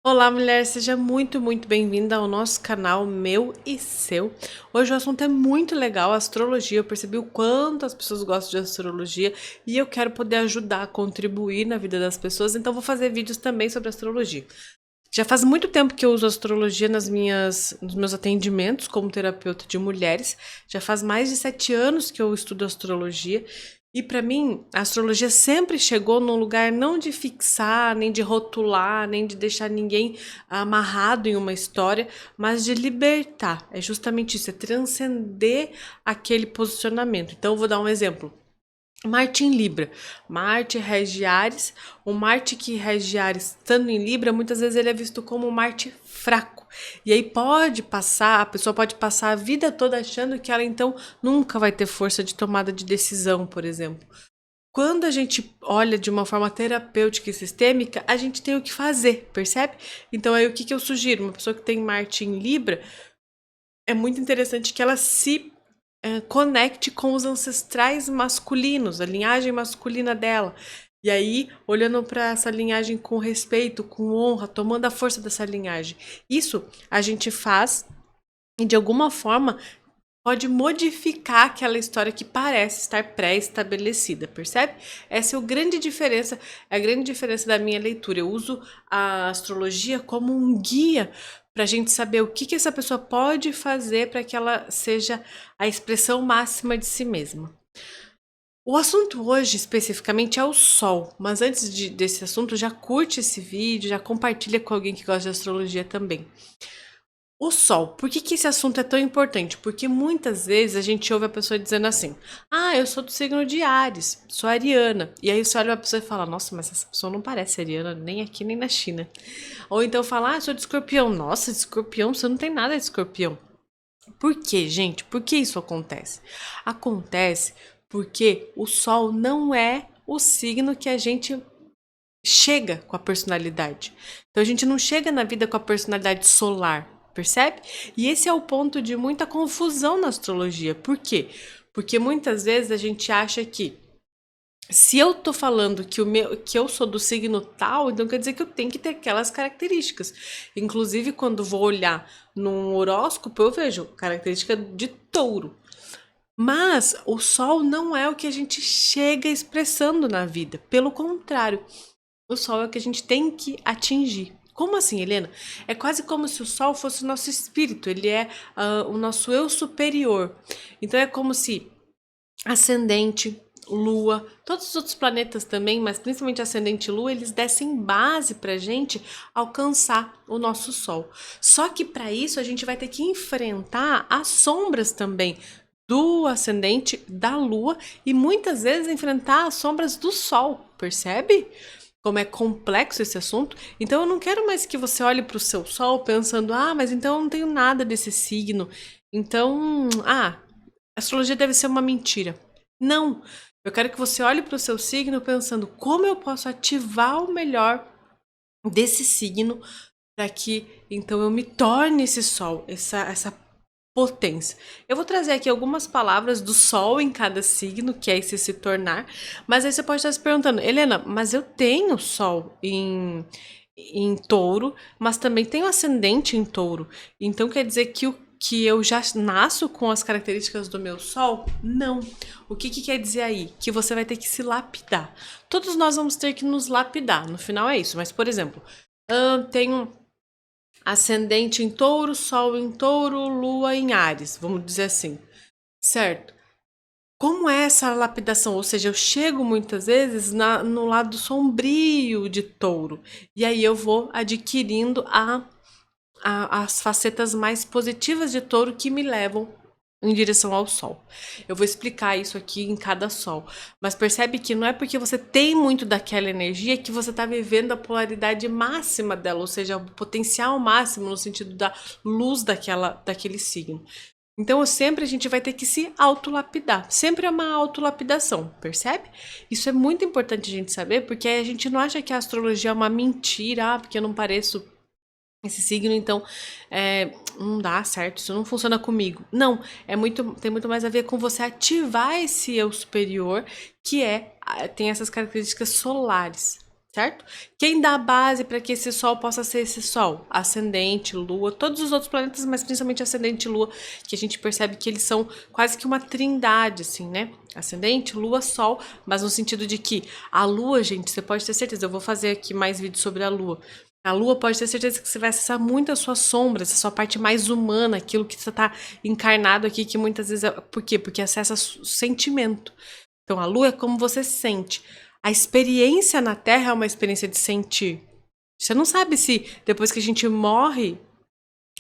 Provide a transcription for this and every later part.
Olá, mulher, seja muito bem-vinda ao nosso canal, meu e seu. Hoje o assunto é muito legal, astrologia. Eu percebi o quanto as pessoas gostam de astrologia e eu quero poder ajudar a contribuir na vida das pessoas, então vou fazer vídeos também sobre astrologia. Já faz muito tempo que eu uso astrologia nos meus atendimentos como terapeuta de mulheres. Já faz mais de 7 anos que eu estudo astrologia. E para mim, a astrologia sempre chegou num lugar não de fixar, nem de rotular, nem de deixar ninguém amarrado em uma história, mas de libertar. É justamente isso, é transcender aquele posicionamento. Então, eu vou dar um exemplo. Marte em Libra. Marte rege Áries. O Marte que rege Áries estando em Libra, muitas vezes ele é visto como um Marte fraco. E aí a pessoa pode passar a vida toda achando que ela então nunca vai ter força de tomada de decisão, por exemplo. Quando a gente olha de uma forma terapêutica e sistêmica, a gente tem o que fazer, percebe? Então aí o que eu sugiro? Uma pessoa que tem Marte em Libra, é muito interessante que ela se conecte com os ancestrais masculinos, a linhagem masculina dela. E aí, olhando para essa linhagem com respeito, com honra, tomando a força dessa linhagem. Isso a gente faz e de alguma forma pode modificar aquela história que parece estar pré-estabelecida, percebe? Essa é a grande diferença da minha leitura. Eu uso a astrologia como um guia para a gente saber o que essa pessoa pode fazer para que ela seja a expressão máxima de si mesma. O assunto hoje especificamente é o Sol, mas desse assunto, já curte esse vídeo, já compartilha com alguém que gosta de astrologia também. O Sol, por que esse assunto é tão importante? Porque muitas vezes a gente ouve a pessoa dizendo assim: ah, eu sou do signo de Áries, sou ariana. E aí você olha a pessoa e fala: nossa, mas essa pessoa não parece ariana, nem aqui nem na China. Ou então fala: ah, eu sou de escorpião. Nossa, de escorpião, você não tem nada de escorpião. Por quê, gente? Por que isso acontece? Acontece porque o Sol não é o signo que a gente chega com a personalidade. Então a gente não chega na vida com a personalidade solar, percebe? E esse é o ponto de muita confusão na astrologia. Por quê? Porque muitas vezes a gente acha que se eu tô falando que eu sou do signo tal, então quer dizer que eu tenho que ter aquelas características. Inclusive, quando vou olhar num horóscopo, eu vejo característica de touro. Mas o sol não é o que a gente chega expressando na vida. Pelo contrário, o sol é o que a gente tem que atingir. Como assim, Helena? É quase como se o sol fosse o nosso espírito, ele é o nosso eu superior. Então é como se ascendente, lua, todos os outros planetas também, mas principalmente ascendente e lua, eles dessem base pra gente alcançar o nosso sol. Só que para isso a gente vai ter que enfrentar as sombras também do ascendente, da lua e muitas vezes enfrentar as sombras do sol, percebe? Como é complexo esse assunto. Então eu não quero mais que você olhe para o seu sol pensando: ah, mas então eu não tenho nada desse signo. Então, a astrologia deve ser uma mentira. Não. Eu quero que você olhe para o seu signo pensando: como eu posso ativar o melhor desse signo para que então eu me torne esse sol, essa potência. Eu vou trazer aqui algumas palavras do sol em cada signo, que é esse se tornar, mas aí você pode estar se perguntando: Helena, mas eu tenho sol em touro, mas também tenho ascendente em touro. Então quer dizer que eu já nasço com as características do meu sol? Não. O que quer dizer aí? Que você vai ter que se lapidar. Todos nós vamos ter que nos lapidar. No final é isso. Mas, por exemplo, tenho ascendente em touro, sol em touro, lua em Áries, vamos dizer assim, certo? Como é essa lapidação? Ou seja, eu chego muitas vezes no lado sombrio de touro, e aí eu vou adquirindo as facetas mais positivas de touro que me levam em direção ao sol. Eu vou explicar isso aqui em cada sol. Mas percebe que não é porque você tem muito daquela energia que você está vivendo a polaridade máxima dela, ou seja, o potencial máximo no sentido da luz daquele signo. Então, sempre a gente vai ter que se autolapidar. Sempre é uma autolapidação, percebe? Isso é muito importante a gente saber, porque a gente não acha que a astrologia é uma mentira, porque eu não pareço esse signo, então não dá certo, isso não funciona comigo. Não, tem muito mais a ver com você ativar esse eu superior, que tem essas características solares. certo? Quem dá a base para que esse Sol possa ser esse Sol? Ascendente, Lua, todos os outros planetas, mas principalmente Ascendente e Lua, que a gente percebe que eles são quase que uma trindade, assim, né? Ascendente, Lua, Sol, mas no sentido de que a Lua, gente, você pode ter certeza, eu vou fazer aqui mais vídeos sobre a Lua. A Lua pode ter certeza que você vai acessar muito as suas sombras, a sua parte mais humana, aquilo que você está encarnado aqui, que muitas vezes... Por quê? Porque acessa o sentimento. Então, a Lua é como você se sente. A experiência na Terra é uma experiência de sentir. Você não sabe se depois que a gente morre,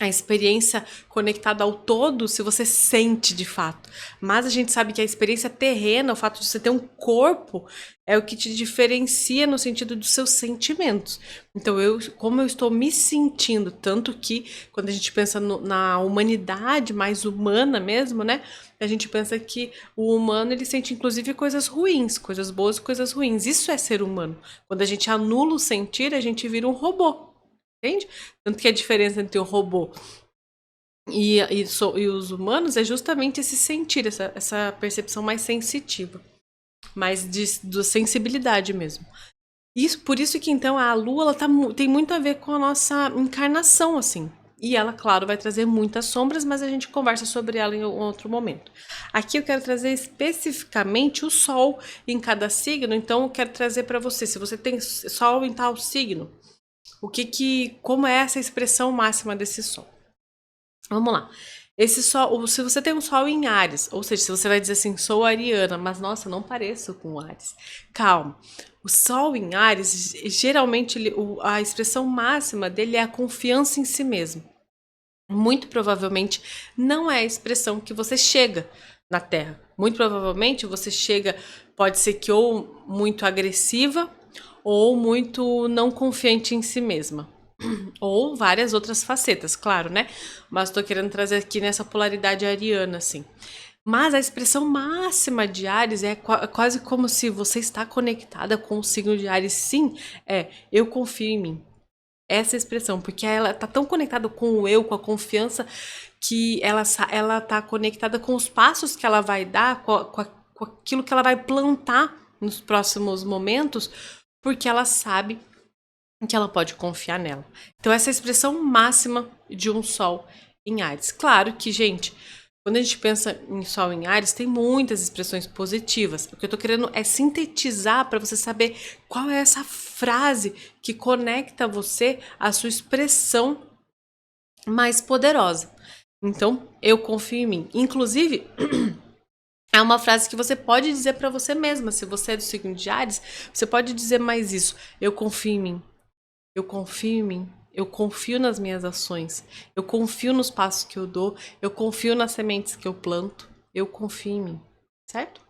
a experiência conectada ao todo, se você sente de fato. Mas a gente sabe que a experiência terrena, o fato de você ter um corpo, é o que te diferencia no sentido dos seus sentimentos. Então, como eu estou me sentindo, tanto que quando a gente pensa na humanidade mais humana mesmo, né? A gente pensa que o humano, ele sente inclusive coisas ruins, coisas boas e coisas ruins. Isso é ser humano. Quando a gente anula o sentir, a gente vira um robô. Entende? Tanto que a diferença entre o robô e os humanos é justamente esse sentir, essa percepção mais sensitiva, mais de sensibilidade mesmo. Por isso que então a Lua ela tem muito a ver com a nossa encarnação, assim. E ela, claro, vai trazer muitas sombras, mas a gente conversa sobre ela em outro momento. Aqui eu quero trazer especificamente o Sol em cada signo, então eu quero trazer para você, se você tem Sol em tal signo, como é essa expressão máxima desse Sol? Vamos lá. Esse Sol, se você tem um Sol em Áries, ou seja, se você vai dizer assim, sou ariana, mas nossa, não pareço com Áries. Calma. O Sol em Áries, geralmente a expressão máxima dele é a confiança em si mesmo. Muito provavelmente não é a expressão que você chega na Terra. Muito provavelmente você chega, pode ser que ou muito agressiva, ou muito não confiante em si mesma. Ou várias outras facetas, claro, né? Mas tô querendo trazer aqui nessa polaridade ariana, assim. Mas a expressão máxima de Áries é quase como se você está conectada com o signo de Áries. Sim, eu confio em mim. Essa expressão, porque ela tá tão conectada com o eu, com a confiança, que ela tá conectada com os passos que ela vai dar, com aquilo que ela vai plantar nos próximos momentos, porque ela sabe que ela pode confiar nela. Então, essa é a expressão máxima de um Sol em Áries. Claro que, gente, quando a gente pensa em Sol em Áries, tem muitas expressões positivas. O que eu tô querendo é sintetizar para você saber qual é essa frase que conecta você à sua expressão mais poderosa. Então, eu confio em mim. Inclusive, é uma frase que você pode dizer para você mesma. Se você é do signo de Áries, você pode dizer mais isso. Eu confio em mim. Eu confio em mim. Eu confio nas minhas ações. Eu confio nos passos que eu dou. Eu confio nas sementes que eu planto. Eu confio em mim. Certo?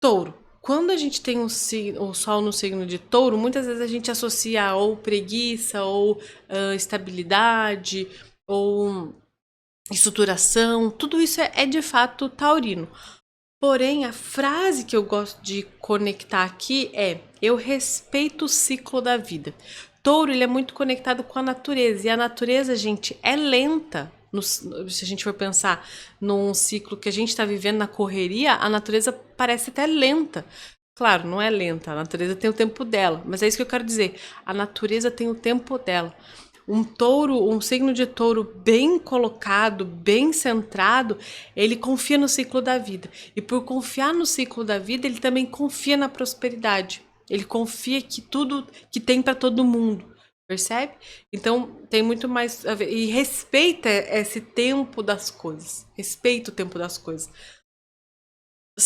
Touro. Quando a gente tem o Sol no signo de Touro, muitas vezes a gente associa ou preguiça, ou estabilidade, ou estruturação. Tudo isso é de fato taurino. Porém, a frase que eu gosto de conectar aqui é: eu respeito o ciclo da vida. Touro, ele é muito conectado com a natureza. E a natureza, gente, é lenta. Se a gente for pensar num ciclo que a gente está vivendo na correria, a natureza parece até lenta. Claro, não é lenta, a natureza tem o tempo dela. Mas é isso que eu quero dizer. A natureza tem o tempo dela. Um signo de touro bem colocado, bem centrado, ele confia no ciclo da vida. E por confiar no ciclo da vida, ele também confia na prosperidade. Ele confia que tudo que tem para todo mundo, percebe? Então tem muito mais a ver. E respeita esse tempo das coisas. Respeita o tempo das coisas.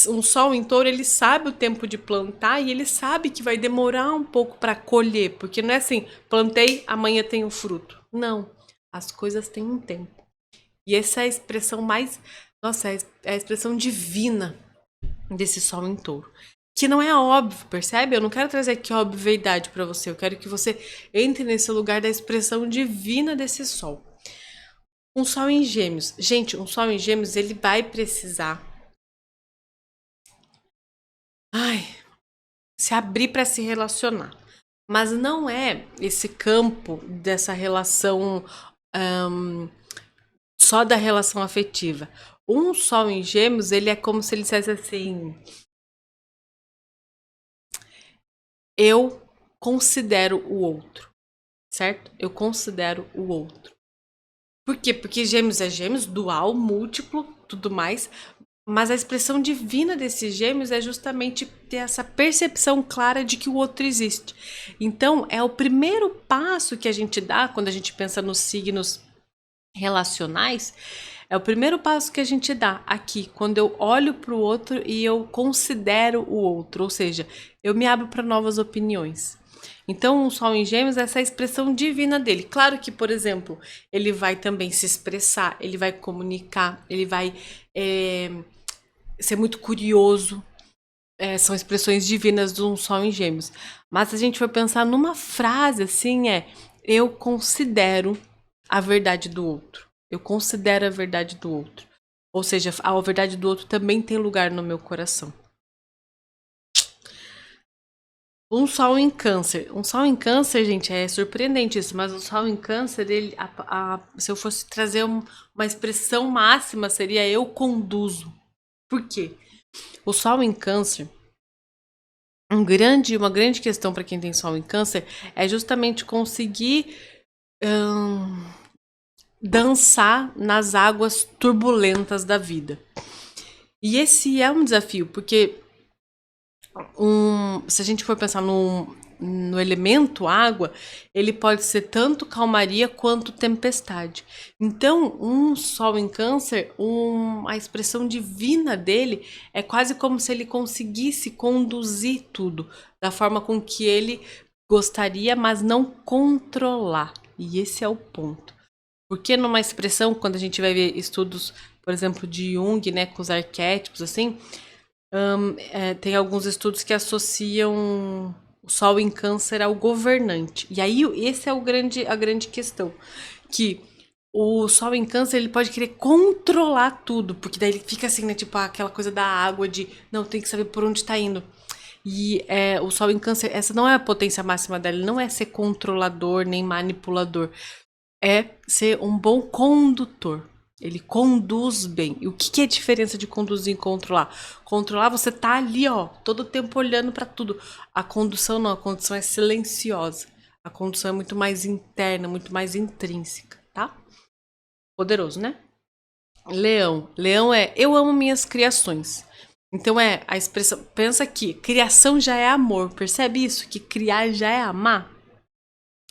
Um Sol em Touro, ele sabe o tempo de plantar e ele sabe que vai demorar um pouco para colher, porque não é assim, plantei, amanhã tem o fruto. Não, as coisas têm um tempo. E essa é a expressão mais, nossa, é a expressão divina desse Sol em Touro. Que não é óbvio, percebe? Eu não quero trazer aqui obviedade para você, eu quero que você entre nesse lugar da expressão divina desse Sol. Um Sol em Gêmeos. Gente, um Sol em Gêmeos, ele vai precisar se abrir para se relacionar. Mas não é esse campo dessa relação só da relação afetiva. Um Sol em Gêmeos, ele é como se ele dissesse assim: eu considero o outro, certo? Eu considero o outro. Por quê? Porque gêmeos é gêmeos, dual, múltiplo, tudo mais. Mas a expressão divina desses gêmeos é justamente ter essa percepção clara de que o outro existe. Então, é o primeiro passo que a gente dá quando a gente pensa nos signos relacionais. É o primeiro passo que a gente dá aqui, quando eu olho para o outro e eu considero o outro, ou seja, eu me abro para novas opiniões. Então, o Sol em Gêmeos é essa expressão divina dele. Claro que, por exemplo, ele vai também se expressar, ele vai comunicar, ele vai ser muito curioso. São expressões divinas de um Sol em Gêmeos. Mas se a gente for pensar numa frase assim, eu considero a verdade do outro. Eu considero a verdade do outro. Ou seja, a verdade do outro também tem lugar no meu coração. Um Sol em Câncer. Um Sol em Câncer, gente, é surpreendente isso, mas o Sol em Câncer, ele, se eu fosse trazer uma expressão máxima, seria eu conduzo. Por quê? O Sol em Câncer, uma grande questão para quem tem Sol em Câncer é justamente conseguir dançar nas águas turbulentas da vida. E esse é um desafio, porque se a gente for pensar no elemento água, ele pode ser tanto calmaria quanto tempestade. Então, um Sol em Câncer, a expressão divina dele é quase como se ele conseguisse conduzir tudo da forma com que ele gostaria, mas não controlar. E esse é o ponto. Porque numa expressão, quando a gente vai ver estudos, por exemplo, de Jung, né, com os arquétipos, assim, tem alguns estudos que associam o Sol em Câncer ao governante. E aí, esse é a grande questão. Que o Sol em Câncer, ele pode querer controlar tudo. Porque daí ele fica assim, né? Tipo, aquela coisa da água de, não, tem que saber por onde tá indo. E o Sol em Câncer, essa não é a potência máxima dela. Ele não é ser controlador, nem manipulador. É ser um bom condutor. Ele conduz bem. E o que é a diferença de conduzir e controlar? Controlar, você tá ali, ó, todo o tempo olhando para tudo. A condução não, a condução é silenciosa. A condução é muito mais interna, muito mais intrínseca, tá? Poderoso, né? Leão. Leão é eu amo minhas criações. Então a expressão, pensa que criação já é amor. Percebe isso? Que criar já é amar?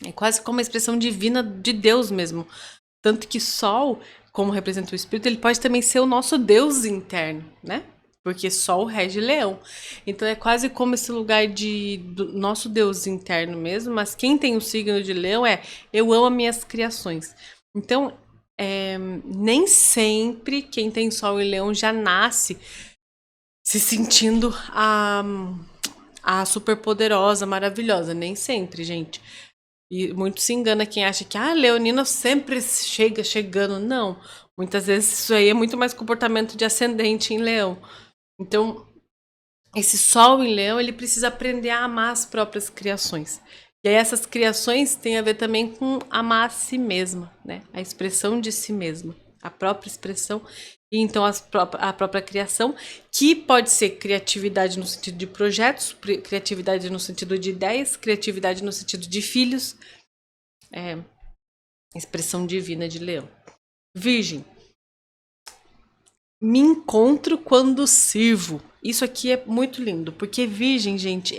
É quase como uma expressão divina de Deus mesmo. Tanto que Sol, como representa o espírito, ele pode também ser o nosso Deus interno, né? Porque Sol rege Leão. Então é quase como esse lugar do nosso Deus interno mesmo, mas quem tem o signo de Leão eu amo as minhas criações. Então, nem sempre quem tem Sol em Leão já nasce se sentindo a superpoderosa, maravilhosa. Nem sempre, gente. E muito se engana quem acha que Leonina sempre chega chegando. Não, muitas vezes isso aí é muito mais comportamento de ascendente em Leão. Então, esse Sol em Leão, ele precisa aprender a amar as próprias criações. E aí essas criações têm a ver também com amar a si mesma, né? A expressão de si mesma, a própria expressão. E então a própria criação, que pode ser criatividade no sentido de projetos, criatividade no sentido de ideias, criatividade no sentido de filhos. Expressão divina de Leão. Virgem. Me encontro quando sirvo. Isso aqui é muito lindo, porque Virgem, gente,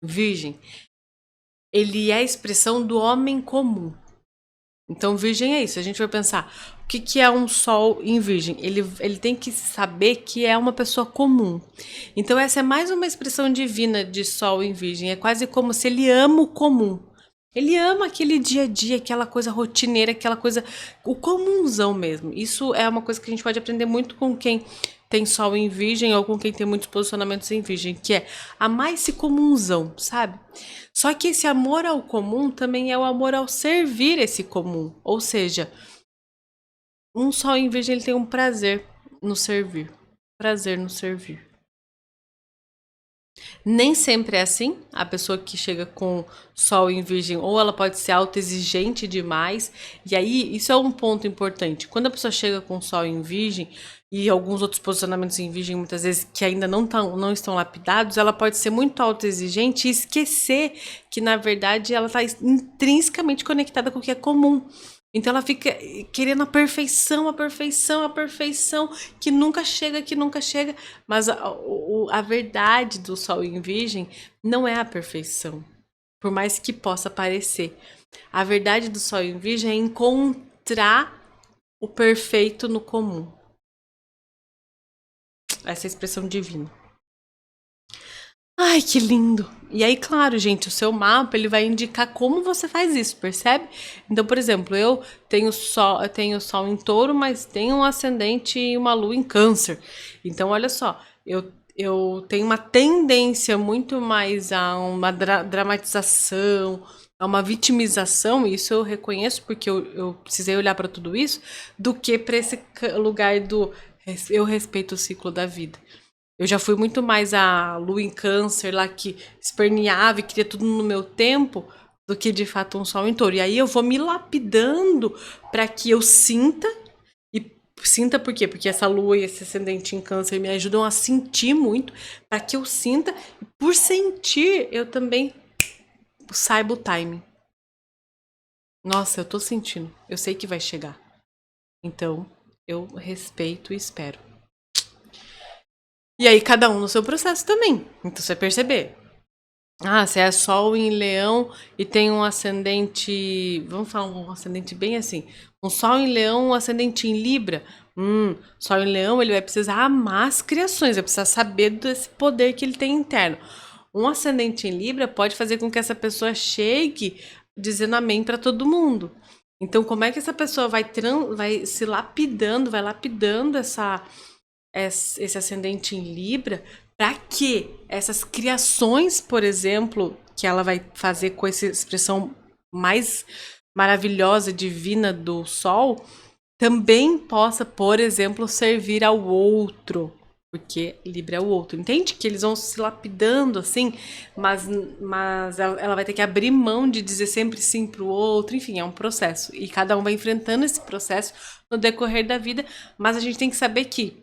Virgem. Ele é a expressão do homem comum. Então, Virgem é isso. A gente vai pensar, o que é um Sol em Virgem? Ele tem que saber que é uma pessoa comum. Então, essa é mais uma expressão divina de Sol em Virgem. É quase como se ele ama o comum. Ele ama aquele dia a dia, aquela coisa rotineira, aquela coisa, o comunzão mesmo. Isso é uma coisa que a gente pode aprender muito com quem tem Sol em Virgem ou com quem tem muitos posicionamentos em Virgem, que é amar esse comunzão, sabe? Só que esse amor ao comum também é o amor ao servir esse comum. Ou seja, um Sol em Virgem, ele tem um prazer no servir. Prazer no servir. Nem sempre é assim. A pessoa que chega com sol em virgem, ou ela pode ser autoexigente demais. E aí, isso é um ponto importante. Quando a pessoa chega com sol em virgem, e alguns outros posicionamentos em virgem, muitas vezes, que ainda não estão lapidados, ela pode ser muito autoexigente e esquecer que, na verdade, ela está intrinsecamente conectada com o que é comum. Então ela fica querendo a perfeição, a perfeição, a perfeição, que nunca chega. Mas a verdade do Sol em Virgem não é a perfeição, por mais que possa parecer. A verdade do Sol em Virgem é encontrar o perfeito no comum. Essa é a expressão divina. Ai, que lindo! E aí, claro, gente, o seu mapa ele vai indicar como você faz isso, percebe? Então, por exemplo, eu tenho sol em Touro, mas tenho um ascendente e uma lua em Câncer. Então, olha só, eu tenho uma tendência muito mais a uma dramatização, a uma vitimização, e isso eu reconheço porque eu precisei olhar para tudo isso, do que para esse lugar do eu respeito o ciclo da vida. Eu já fui muito mais a lua em Câncer lá que esperneava e queria tudo no meu tempo do que de fato um sol em Touro. E aí eu vou me lapidando para que eu sinta. E sinta por quê? Porque essa lua e esse ascendente em Câncer me ajudam a sentir muito, para que eu sinta. E por sentir, eu também saiba o timing. Nossa, eu tô sentindo. Eu sei que vai chegar. Então, eu respeito e espero. E aí, cada um no seu processo também. Então, você vai perceber. Ah, se é Sol em Leão e tem um ascendente. Vamos falar um ascendente bem assim. Um Sol em Leão, um ascendente em Libra. Sol em Leão, ele vai precisar amar as criações, vai precisar saber desse poder que ele tem interno. Um ascendente em Libra pode fazer com que essa pessoa chegue dizendo amém para todo mundo. Então, como é que essa pessoa vai se lapidando, vai lapidando esse ascendente em Libra, para que essas criações, por exemplo, que ela vai fazer com essa expressão mais maravilhosa, divina do Sol, também possa, por exemplo, servir ao outro. Porque Libra é o outro. Entende? Que eles vão se lapidando assim, mas ela vai ter que abrir mão de dizer sempre sim pro outro. Enfim, é um processo. E cada um vai enfrentando esse processo no decorrer da vida. Mas a gente tem que saber que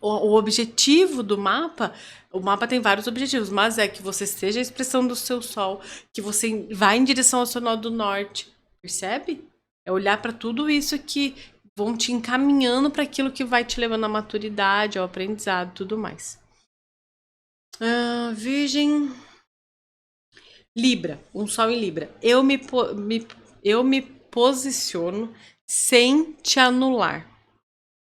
o objetivo do mapa, o mapa tem vários objetivos, mas é que você seja a expressão do seu sol, que você vá em direção ao seu nó do norte, percebe? É olhar para tudo isso que vão te encaminhando para aquilo que vai te levando à maturidade, ao aprendizado e tudo mais. Virgem, Libra, um sol em Libra. Eu me posiciono sem te anular.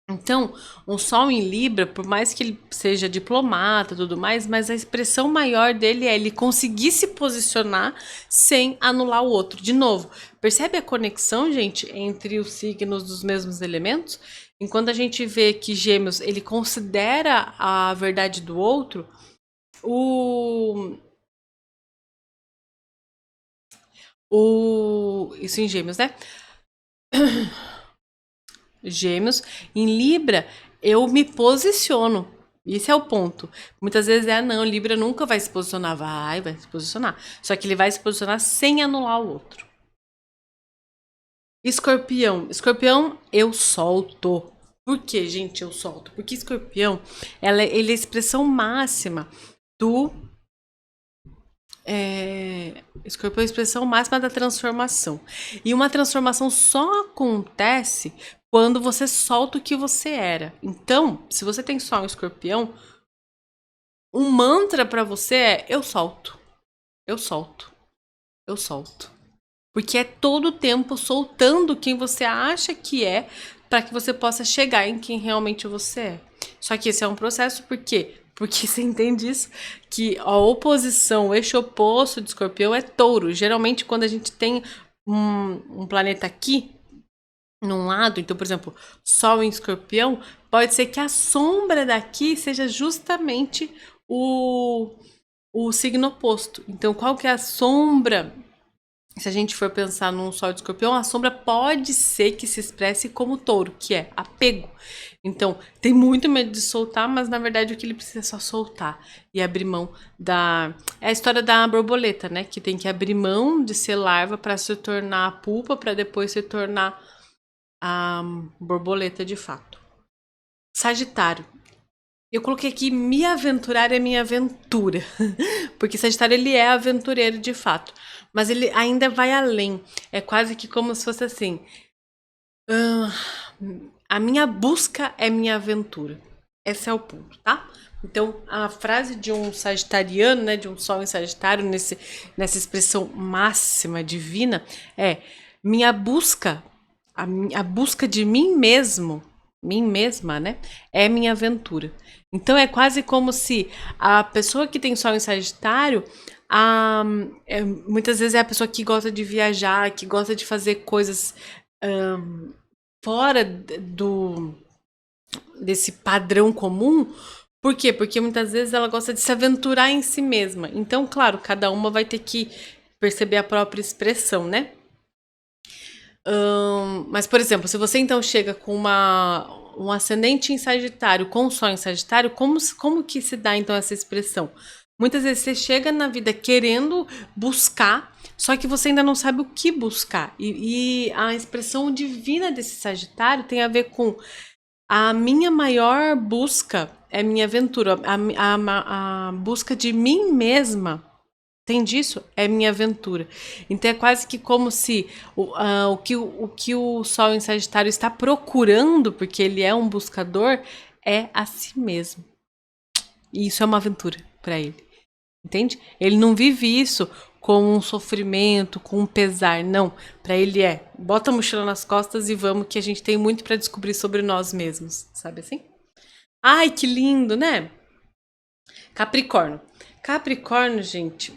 Então, um sol em Libra, por mais que ele seja diplomata e tudo mais, mas a expressão maior dele é ele conseguir se posicionar sem anular o outro. De novo, percebe a conexão, gente, entre os signos dos mesmos elementos? Enquanto a gente vê que Gêmeos, ele considera a verdade do outro, isso em Gêmeos, né? Gêmeos. Em Libra, eu me posiciono. Esse é o ponto. Muitas vezes não, Libra nunca vai se posicionar. Vai se posicionar. Só que ele vai se posicionar sem anular o outro. Escorpião. Escorpião, eu solto. Por que, gente, eu solto? Porque Escorpião, ele é a expressão máxima do... Escorpião é a expressão máxima da transformação. E uma transformação só acontece quando você solta o que você era. Então, se você tem só um Escorpião, um mantra para você é: eu solto, eu solto, eu solto. Porque é todo o tempo soltando quem você acha que é, para que você possa chegar em quem realmente você é. Só que esse é um processo, por quê? Porque você entende isso? Que a oposição, o eixo oposto de Escorpião é Touro. Geralmente, quando a gente tem um planeta aqui, num lado, então, por exemplo, Sol em Escorpião, pode ser que a sombra daqui seja justamente o signo oposto. Então, qual que é a sombra se a gente for pensar num sol de escorpião, a sombra pode ser que se expresse como touro, que é apego. Então, tem muito medo de soltar, mas na verdade o que ele precisa é só soltar e abrir mão da... É a história da borboleta, né? Que tem que abrir mão de ser larva para se tornar a pupa, para depois se tornar a borboleta de fato. Sagitário. Eu coloquei aqui me aventurar é minha aventura, porque Sagitário ele é aventureiro de fato, mas ele ainda vai além. É quase que como se fosse assim: a minha busca é minha aventura. Esse é o ponto, tá? Então, a frase de um sagitariano, né, de um sol em Sagitário, nessa expressão máxima divina, é minha busca, a busca de mim mesmo, mim mesma, né, é minha aventura. Então, é quase como se a pessoa que tem sol em Sagitário, muitas vezes é a pessoa que gosta de viajar, que gosta de fazer coisas fora desse padrão comum. Por quê? Porque muitas vezes ela gosta de se aventurar em si mesma. Então, claro, cada uma vai ter que perceber a própria expressão, né? Mas, por exemplo, se você então chega com um ascendente em Sagitário, com um sol em Sagitário, como que se dá então essa expressão? Muitas vezes você chega na vida querendo buscar, só que você ainda não sabe o que buscar. E a expressão divina desse Sagitário tem a ver com a minha maior busca é minha aventura, a busca de mim mesma. Tem disso? É minha aventura. Então é quase que como se o que o Sol em Sagitário está procurando, porque ele é um buscador, é a si mesmo. E isso é uma aventura para ele. Entende? Ele não vive isso com um sofrimento, com um pesar. Não. Para ele é bota a mochila nas costas e vamos, que a gente tem muito para descobrir sobre nós mesmos. Sabe assim? Ai, que lindo, né? Capricórnio. Capricórnio, gente,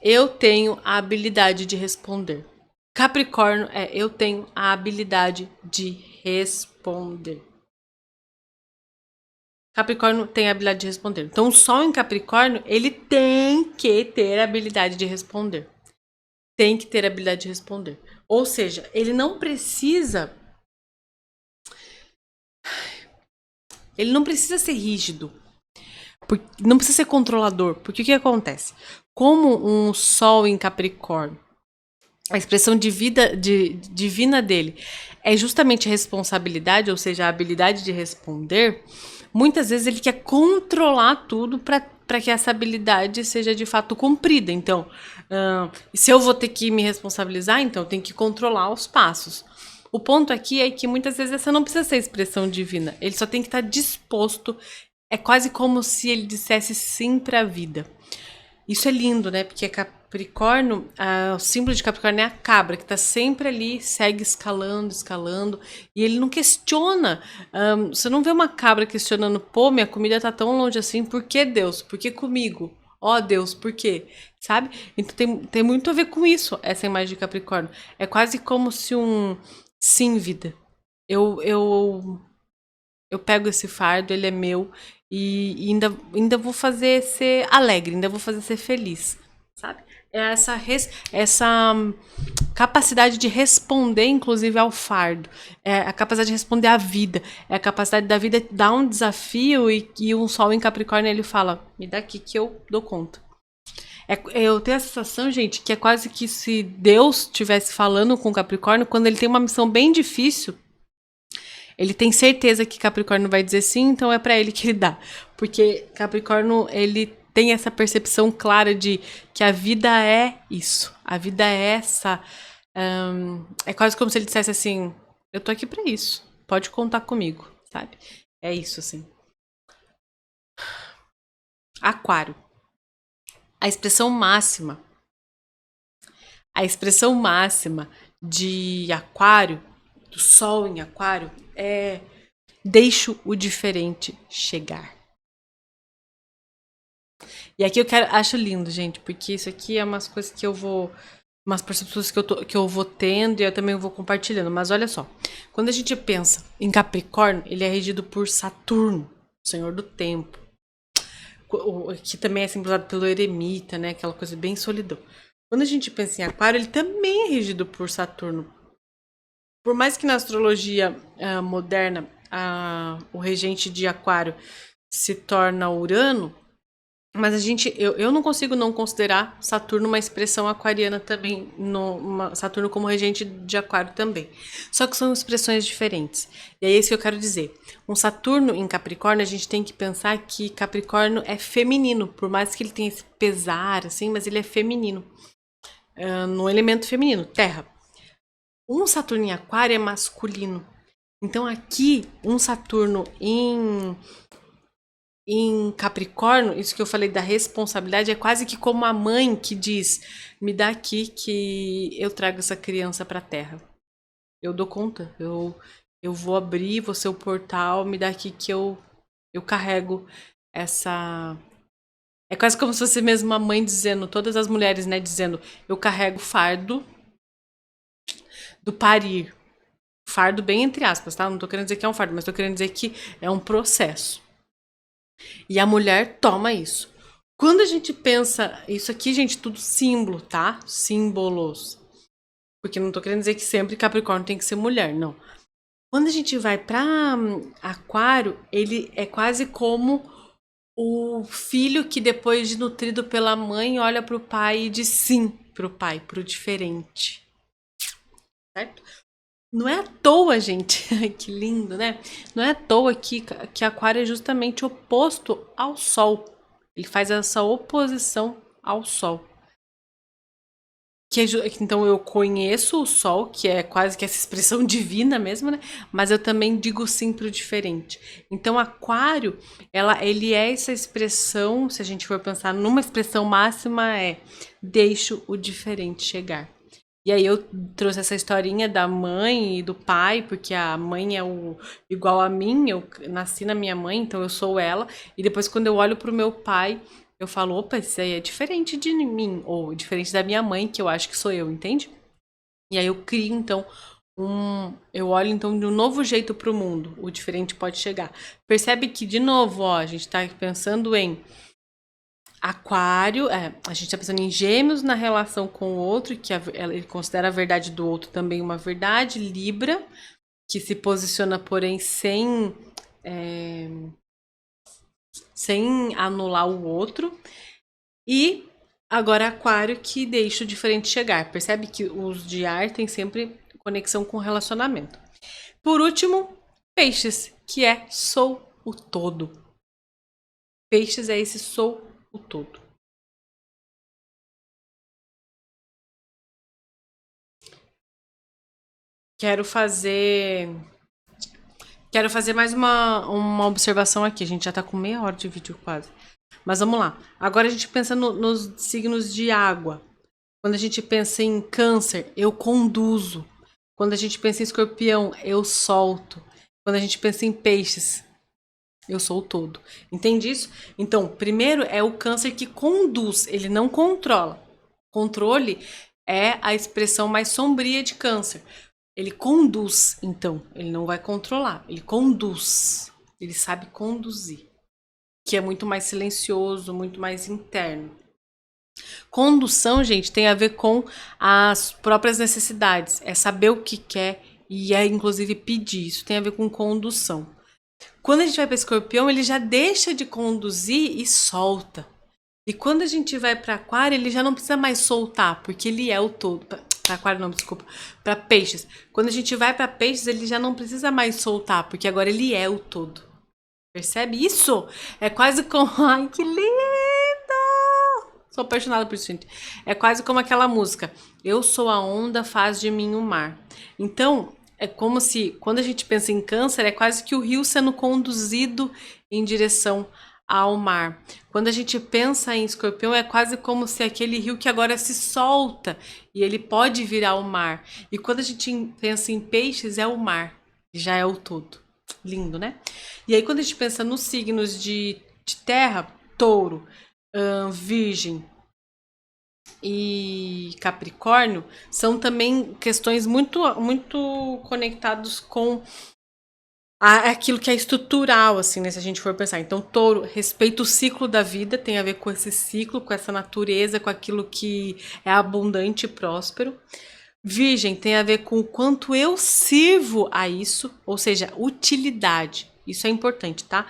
eu tenho a habilidade de responder. Capricórnio eu tenho a habilidade de responder. Capricórnio tem a habilidade de responder. Então, o Sol em Capricórnio, ele tem que ter a habilidade de responder. Tem que ter a habilidade de responder. Ou seja, ele não precisa... Ele não precisa ser rígido. Não precisa ser controlador. Porque o que acontece? Como um Sol em Capricórnio, a expressão divina dele é justamente a responsabilidade, ou seja, a habilidade de responder. Muitas vezes ele quer controlar tudo para que essa habilidade seja de fato cumprida. Então, se eu vou ter que me responsabilizar, então eu tenho que controlar os passos. O ponto aqui é que muitas vezes essa não precisa ser expressão divina. Ele só tem que estar disposto. É quase como se ele dissesse sim para a vida. Isso é lindo, né? Porque Capricórnio, o símbolo de Capricórnio é a cabra, que tá sempre ali, segue escalando, escalando, e ele não questiona. Você não vê uma cabra questionando, pô, minha comida tá tão longe assim, por que Deus? Por que comigo? Ó Deus, por quê? Sabe? Então tem muito a ver com isso, essa imagem de Capricórnio. É quase como se sim, vida. Eu pego esse fardo, ele é meu, e ainda vou fazer ser alegre, ainda vou fazer ser feliz, sabe? É essa capacidade de responder, inclusive, ao fardo. É a capacidade de responder à vida. É a capacidade da vida dar um desafio e um sol em Capricórnio, ele fala, me dá aqui que eu dou conta. Eu tenho a sensação, gente, que é quase que se Deus estivesse falando com Capricórnio, quando ele tem uma missão bem difícil, ele tem certeza que Capricórnio vai dizer sim, então é pra ele que ele dá. Porque Capricórnio, ele tem essa percepção clara de que a vida é isso. A vida é essa. É quase como se ele dissesse assim, eu tô aqui pra isso. Pode contar comigo, sabe? É isso, assim. Aquário. A expressão máxima de Aquário, do Sol em Aquário, é deixo o diferente chegar. E aqui acho lindo, gente, porque isso aqui é umas coisas que eu vou, umas percepções que eu vou tendo e eu também vou compartilhando. Mas olha só, quando a gente pensa em Capricórnio, ele é regido por Saturno, Senhor do Tempo, que também é simbolizado pelo eremita, né? Aquela coisa bem solidão. Quando a gente pensa em Aquário, ele também é regido por Saturno. Por mais que na astrologia moderna o regente de Aquário se torna Urano, mas eu não consigo não considerar Saturno uma expressão aquariana também, Saturno como regente de Aquário também. Só que são expressões diferentes. E é isso que eu quero dizer. Um Saturno em Capricórnio, a gente tem que pensar que Capricórnio é feminino, por mais que ele tenha esse pesar, assim, mas ele é feminino. No elemento feminino, terra. Um Saturno em Aquário é masculino. Então aqui, um Saturno em Capricórnio, isso que eu falei da responsabilidade, é quase que como a mãe que diz: me dá aqui que eu trago essa criança para a Terra. Eu dou conta, eu vou abrir, vou ser o portal, me dá aqui que eu carrego essa... É quase como se fosse mesmo uma mãe dizendo, todas as mulheres, né, dizendo: eu carrego o fardo do parir. Fardo bem entre aspas, tá? Não tô querendo dizer que é um fardo, mas tô querendo dizer que é um processo. E a mulher toma isso. Quando a gente pensa, isso aqui, gente, tudo símbolo, tá? Símbolos. Porque não tô querendo dizer que sempre Capricórnio tem que ser mulher, não. Quando a gente vai pra Aquário, ele é quase como o filho que depois de nutrido pela mãe olha pro pai e diz sim pro pai, pro diferente. Certo? Não é à toa, gente, que lindo, né? Não é à toa que Aquário é justamente oposto ao Sol. Ele faz essa oposição ao Sol. Então eu conheço o Sol, que é quase que essa expressão divina mesmo, né? Mas eu também digo sim pro diferente. Então Aquário, ele é essa expressão, se a gente for pensar numa expressão máxima, é deixo o diferente chegar. E aí eu trouxe essa historinha da mãe e do pai, porque a mãe é igual a mim, eu nasci na minha mãe, então eu sou ela. E depois quando eu olho pro meu pai, eu falo, opa, isso aí é diferente de mim, ou diferente da minha mãe, que eu acho que sou eu, entende? E aí eu crio, então, eu olho, então, de um novo jeito pro mundo. O diferente pode chegar. Percebe que, de novo, ó, a gente tá pensando em Aquário, a gente tá pensando em Gêmeos na relação com o outro, que ele considera a verdade do outro também uma verdade. Libra, que se posiciona, porém, sem anular o outro. E agora Aquário, que deixa o diferente chegar. Percebe que os de ar têm sempre conexão com relacionamento. Por último, Peixes, que é sou o todo. Peixes é esse sou o todo. Quero fazer mais uma observação aqui. A gente já tá com meia hora de vídeo quase. Mas vamos lá. Agora a gente pensa nos signos de água. Quando a gente pensa em Câncer, eu conduzo. Quando a gente pensa em Escorpião, eu solto. Quando a gente pensa em Peixes, eu sou o todo. Entende isso? Então, primeiro é o Câncer que conduz, ele não controla. Controle é a expressão mais sombria de Câncer. Ele conduz, então. Ele não vai controlar, ele conduz. Ele sabe conduzir. Que é muito mais silencioso, muito mais interno. Condução, gente, tem a ver com as próprias necessidades. É saber o que quer e é, inclusive, pedir. Isso tem a ver com condução. Quando a gente vai para Escorpião, ele já deixa de conduzir e solta. E quando a gente vai para Aquário, ele já não precisa mais soltar, porque ele é o todo. Para Aquário não, desculpa. Para Peixes. Quando a gente vai para Peixes, ele já não precisa mais soltar, porque agora ele é o todo. Percebe isso? É quase como... Ai, que lindo! Sou apaixonada por isso, gente. É quase como aquela música. Eu sou a onda, faz de mim o mar. Então, é como se, quando a gente pensa em Câncer, é quase que o rio sendo conduzido em direção ao mar. Quando a gente pensa em Escorpião, é quase como se aquele rio que agora se solta e ele pode virar o mar. E quando a gente pensa em Peixes, é o mar. Já é o todo. Lindo, né? E aí, quando a gente pensa nos signos de terra, Touro, Virgem e Capricórnio, são também questões muito, muito conectados com aquilo que é estrutural, assim, né, se a gente for pensar. Então, touro respeita o ciclo da vida, tem a ver com esse ciclo, com essa natureza, com aquilo que é abundante e próspero. Virgem tem a ver com o quanto eu sirvo a isso, ou seja, utilidade. Isso é importante, tá?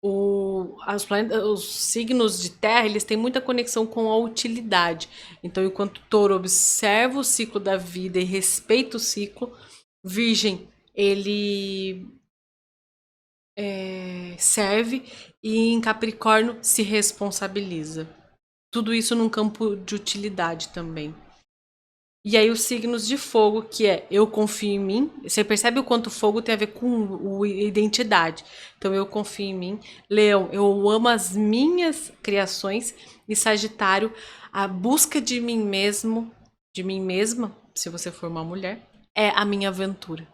Os signos de terra, eles têm muita conexão com a utilidade. Então, enquanto touro observa o ciclo da vida e respeita o ciclo, virgem, ele serve, e em Capricórnio se responsabiliza. Tudo isso num campo de utilidade também. E aí os signos de fogo, que é eu confio em mim. Você percebe o quanto fogo tem a ver com identidade. Então eu confio em mim. Leão, eu amo as minhas criações. E Sagitário, a busca de mim mesmo, de mim mesma, se você for uma mulher, é a minha aventura.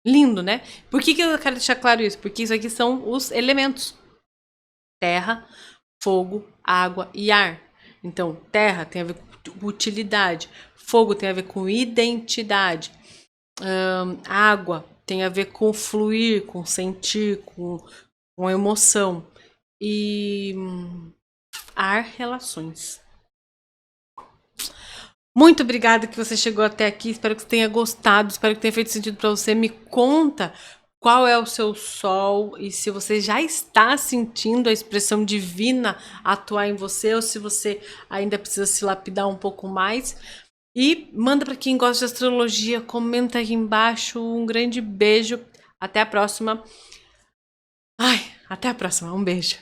Lindo, né? Por que eu quero deixar claro isso? Porque isso aqui são os elementos: terra, fogo, água e ar. Então, terra tem a ver com utilidade, fogo tem a ver com identidade, água tem a ver com fluir, com sentir, com emoção, e ar, relações. Muito obrigada que você chegou até aqui. Espero que você tenha gostado. Espero que tenha feito sentido para você. Me conta qual é o seu sol e se você já está sentindo a expressão divina atuar em você ou se você ainda precisa se lapidar um pouco mais. E manda para quem gosta de astrologia, comenta aqui embaixo. Um grande beijo. Até a próxima. Ai, até a próxima. Um beijo.